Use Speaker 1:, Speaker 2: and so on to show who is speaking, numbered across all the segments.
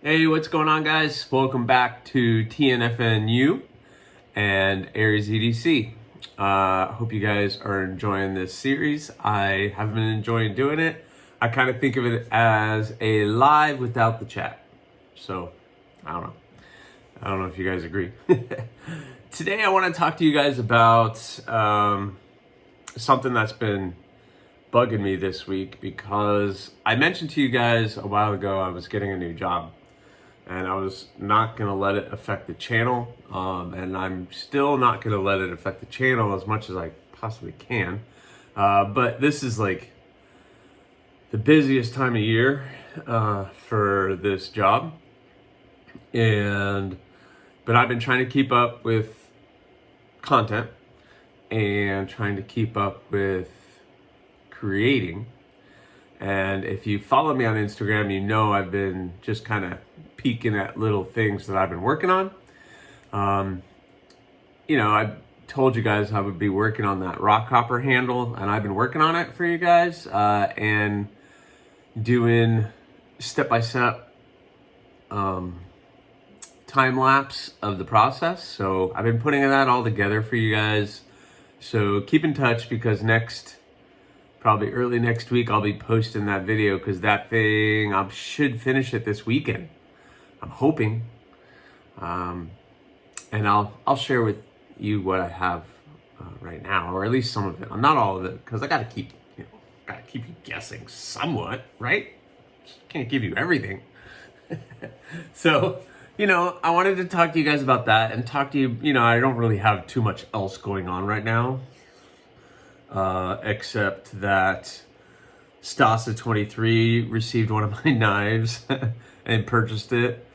Speaker 1: Hey, what's going on, guys? Welcome back to TNFNU and Aries EDC. Hope you guys are enjoying this series. I have been enjoying doing it. I kind of think of it as a live without the chat. So, I don't know. I don't know if you guys agree. Today, I want to talk to you guys about something that's been bugging me this week, because I mentioned to you guys a while ago I was getting a new job. And I was not going to let it affect the channel. And I'm still not going to let it affect the channel as much as I possibly can. But this is like the busiest time of year for this job. But I've been trying to keep up with content and trying to keep up with creating. And if you follow me on Instagram, you know I've been just kind of peeking at little things that I've been working on. I told you guys I would be working on that rock hopper handle, and I've been working on it for you guys and doing step-by-step time lapse of the process. So I've been putting that all together for you guys. So keep in touch, because probably early next week, I'll be posting that video, because that thing, I should finish it this weekend. I'm hoping. And I'll share with you what I have right now, or at least some of it. Not all of it, because I gotta keep you guessing somewhat, right? Just can't give you everything. So, I wanted to talk to you guys about that, and talk to you, I don't really have too much else going on right now. Except that Stasa23 received one of my knives and purchased it,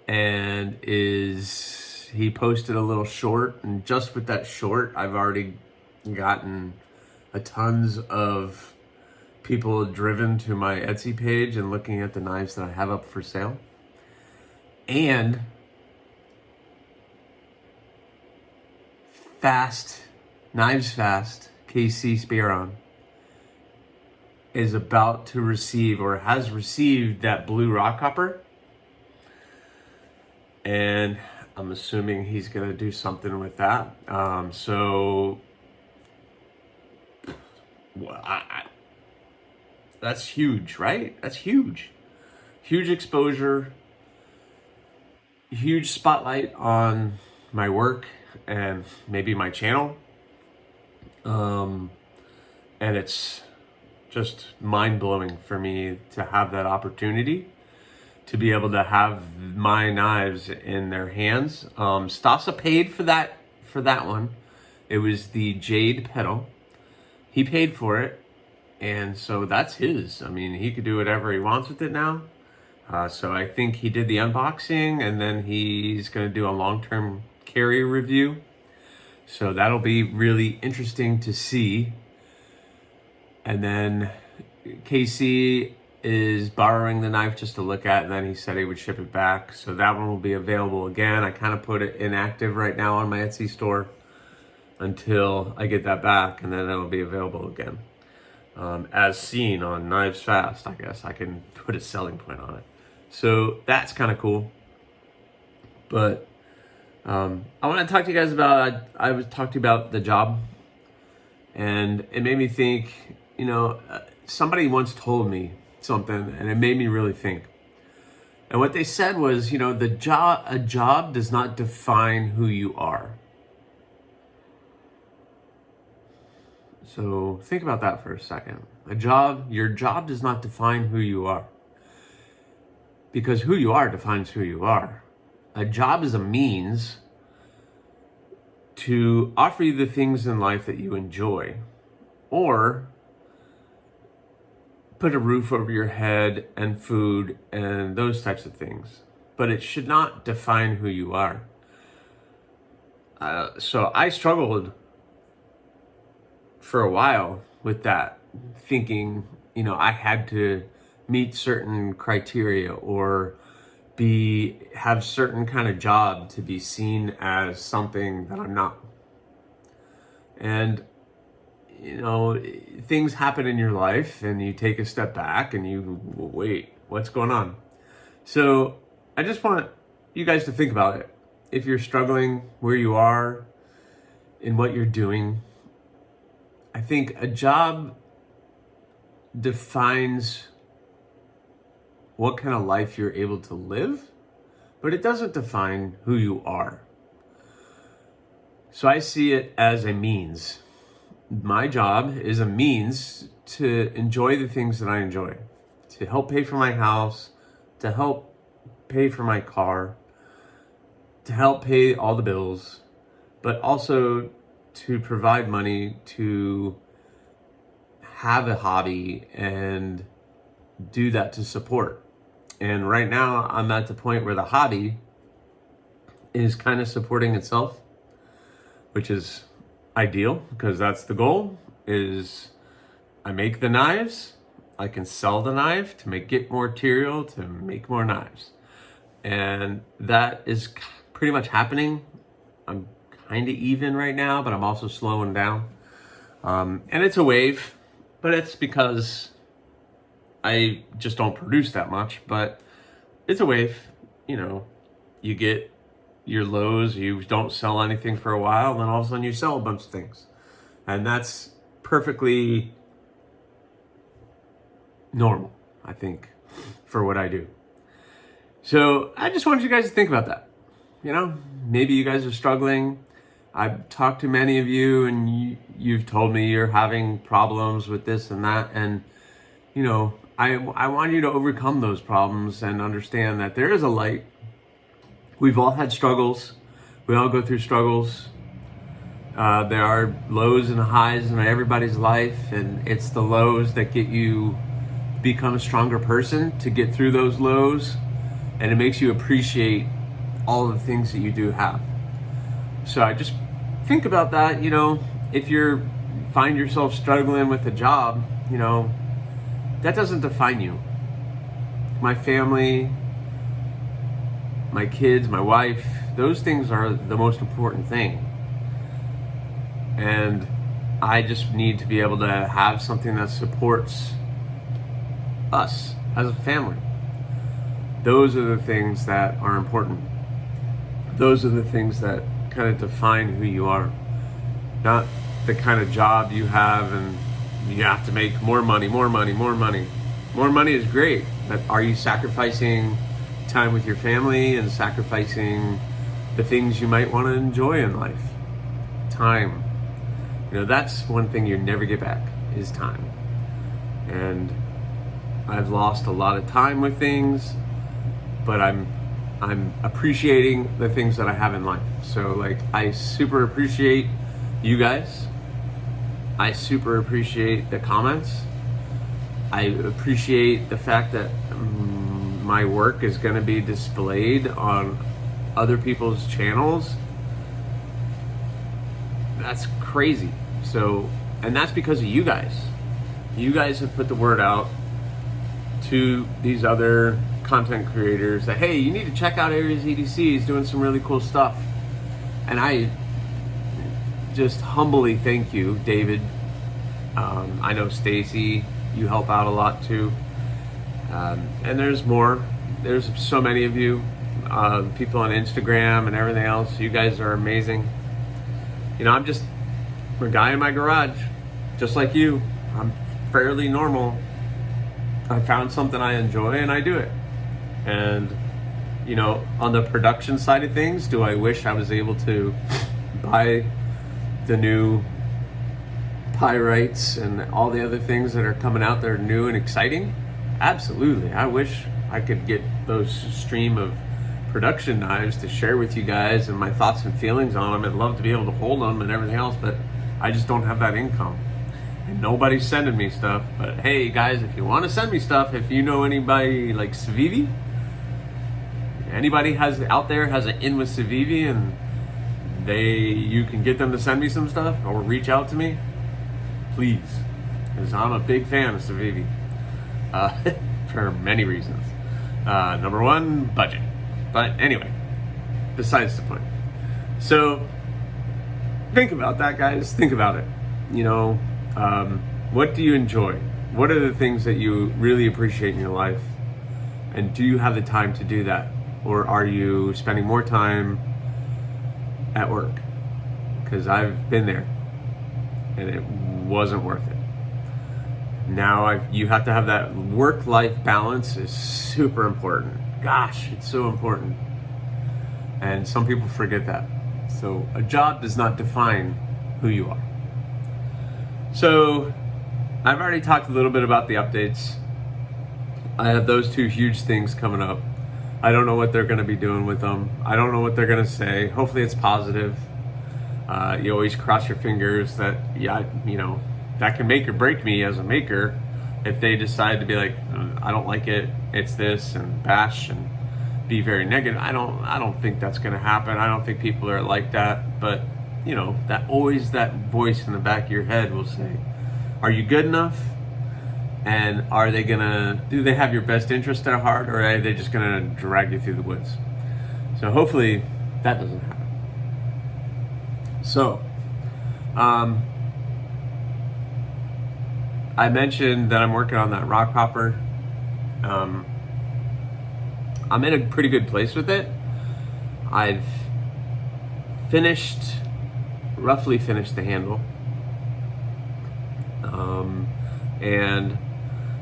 Speaker 1: and he posted a little short, and just with that short, I've already gotten tons of people driven to my Etsy page and looking at the knives that I have up for sale. And Knives Fast KC Spearon is about to receive, or has received, that blue rock hopper. And I'm assuming he's going to do something with that. That's huge, right? That's huge. Huge exposure, huge spotlight on my work and maybe my channel. And it's just mind-blowing for me to have that opportunity to be able to have my knives in their hands. Stasa paid for that one. It was the jade pedal. He paid for it, and so that's his. I mean, he could do whatever he wants with it now. So I think he did the unboxing, and then he's going to do a long-term carry review. So that'll be really interesting to see. And then KC is borrowing the knife just to look at, and then he said he would ship it back. So that one will be available again. I kind of put it inactive right now on my Etsy store until I get that back, and then it'll be available again. As seen on Knives Fast, I guess I can put a selling point on it. So that's kind of cool. But I want to talk to you guys about, I was talking about the job, and it made me think, somebody once told me something, and it made me really think. And what they said was, a job does not define who you are. So think about that for a second. Your job does not define who you are, because who you are defines who you are. A job is a means to offer you the things in life that you enjoy, or put a roof over your head and food and those types of things. But it should not define who you are. So I struggled for a while with that, thinking, I had to meet certain criteria or have certain kind of job to be seen as something that I'm not. And things happen in your life, and you take a step back and you wait, what's going on? So I just want you guys to think about it. If you're struggling where you are in what you're doing, I think a job defines what kind of life you're able to live, but it doesn't define who you are. So I see it as a means. My job is a means to enjoy the things that I enjoy, to help pay for my house, to help pay for my car, to help pay all the bills, but also to provide money to have a hobby and do that to support. And right now I'm at the point where the hobby is kind of supporting itself, which is ideal because that's the goal. Is I make the knives, I can sell the knife to get more material to make more knives. And that is pretty much happening. I'm kind of even right now, but I'm also slowing down. And it's a wave, but it's because I just don't produce that much, but it's a wave. You know, you get your lows, you don't sell anything for a while, and then all of a sudden you sell a bunch of things. And that's perfectly normal, I think, for what I do. So I just wanted you guys to think about that. You know, maybe you guys are struggling. I've talked to many of you and you've told me you're having problems with this and that. And, you know, I want you to overcome those problems and understand that there is a light. We've all had struggles. We all go through struggles. There are lows and highs in everybody's life. And it's the lows that get you become a stronger person to get through those lows. And it makes you appreciate all of the things that you do have. So I just think about that. You know, if you find yourself struggling with a job, you know, that doesn't define you. My family, my kids, my wife, those things are the most important thing. And I just need to be able to have something that supports us as a family. Those are the things that are important. Those are the things that kind of define who you are. Not the kind of job you have and you have to make more money, more money, more money. More money is great, but are you sacrificing time with your family and sacrificing the things you might want to enjoy in life? Time. You know, that's one thing you never get back, is time. And I've lost a lot of time with things, but I'm appreciating the things that I have in life. So like, I super appreciate you guys. I super appreciate the comments. I appreciate the fact that my work is going to be displayed on other people's channels. That's crazy. So, and that's because of you guys. You guys have put the word out to these other content creators that, hey, you need to check out Aries EDC. He's doing some really cool stuff. And I just humbly thank you, David. I know Stacy, you help out a lot too. And there's more. There's so many of you, people on Instagram and everything else. You guys are amazing. You know, I'm just a guy in my garage, just like you. I'm fairly normal. I found something I enjoy and I do it. And, you know, on the production side of things, do I wish I was able to buy the new pyrites and all the other things that are coming out that are new and exciting? Absolutely. I wish I could get those stream of production knives to share with you guys and my thoughts and feelings on them. I'd love to be able to hold them and everything else, but I just don't have that income. And nobody's sending me stuff. But hey, guys, if you want to send me stuff, if you know anybody like Civivi, anybody out there has an in with Civivi and you can get them to send me some stuff or reach out to me, please, because I'm a big fan of Civivi for many reasons. Number one, budget. But anyway, besides the point. So think about that, guys. Think about it. You know, what do you enjoy? What are the things that you really appreciate in your life? And do you have the time to do that? or are you spending more time at work? Because I've been there and it wasn't worth it. Now you have to have that work-life balance is super important. Gosh, it's so important. And some people forget that. So a job does not define who you are. So I've already talked a little bit about the updates. I have those two huge things coming up. I don't know what they're going to be doing with them. I don't know what they're going to say. Hopefully it's positive. You always cross your fingers that, that can make or break me as a maker if they decide to be like, I don't like it, it's this, and bash and be very negative. I don't think that's going to happen. I don't think people are like that. But that voice in the back of your head will say, are you good enough? And do they have your best interest at heart, or are they just gonna drag you through the woods? So hopefully that doesn't happen. So, I mentioned that I'm working on that rock hopper. I'm in a pretty good place with it. I've roughly finished the handle. And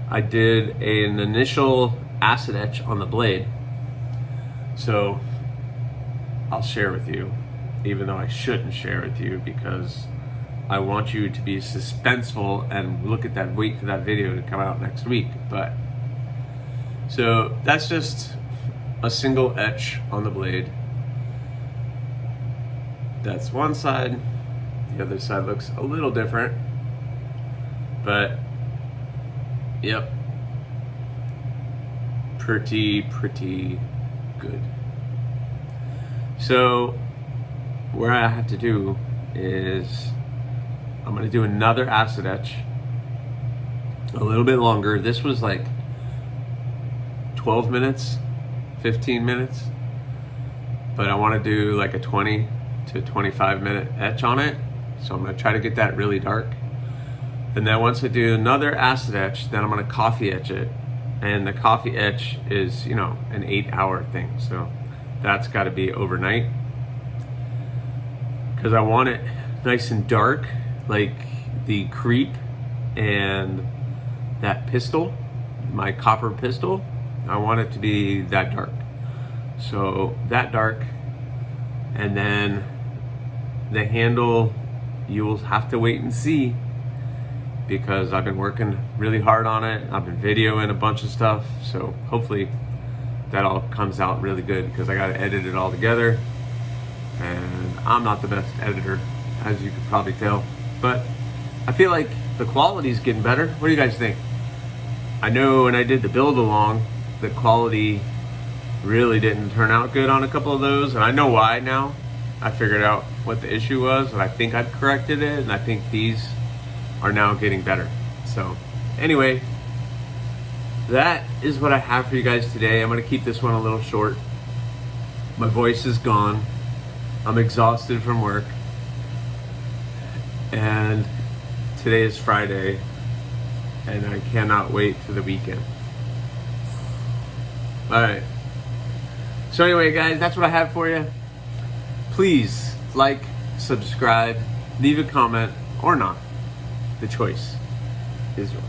Speaker 1: I did an initial acid etch on the blade. So I'll share with you, even though I shouldn't share with you because I want you to be suspenseful and wait for that video to come out next week. But so that's just a single etch on the blade. That's one side. The other side looks a little different, but yep, pretty good. So what I have to do is I'm going to do another acid etch, a little bit longer. This was like 12 minutes, 15 minutes, but I want to do like a 20 to 25 minute etch on it. So I'm going to try to get that really dark. And then once I do another acid etch, then I'm going to coffee etch it. And the coffee etch is, an 8-hour thing. So that's got to be overnight. Because I want it nice and dark, like the creep and that pistol, my copper pistol. I want it to be that dark. So that dark. And then the handle, you will have to wait and see, because I've been working really hard on it. I've been videoing a bunch of stuff, so hopefully that all comes out really good, because I got to edit it all together, and I'm not the best editor, as you could probably tell, but I feel like the quality's getting better. What do you guys think? I know when I did the build along, the quality really didn't turn out good on a couple of those, and I know why now. I figured out what the issue was, and I think I've corrected it, and I think these are now getting better. So anyway, that is what I have for you guys today. I'm going to keep this one a little short. My voice is gone. I'm exhausted from work. And today is Friday, and I cannot wait for the weekend. All right. So anyway, guys, that's what I have for you. Please like, subscribe, leave a comment, or not. The choice is yours.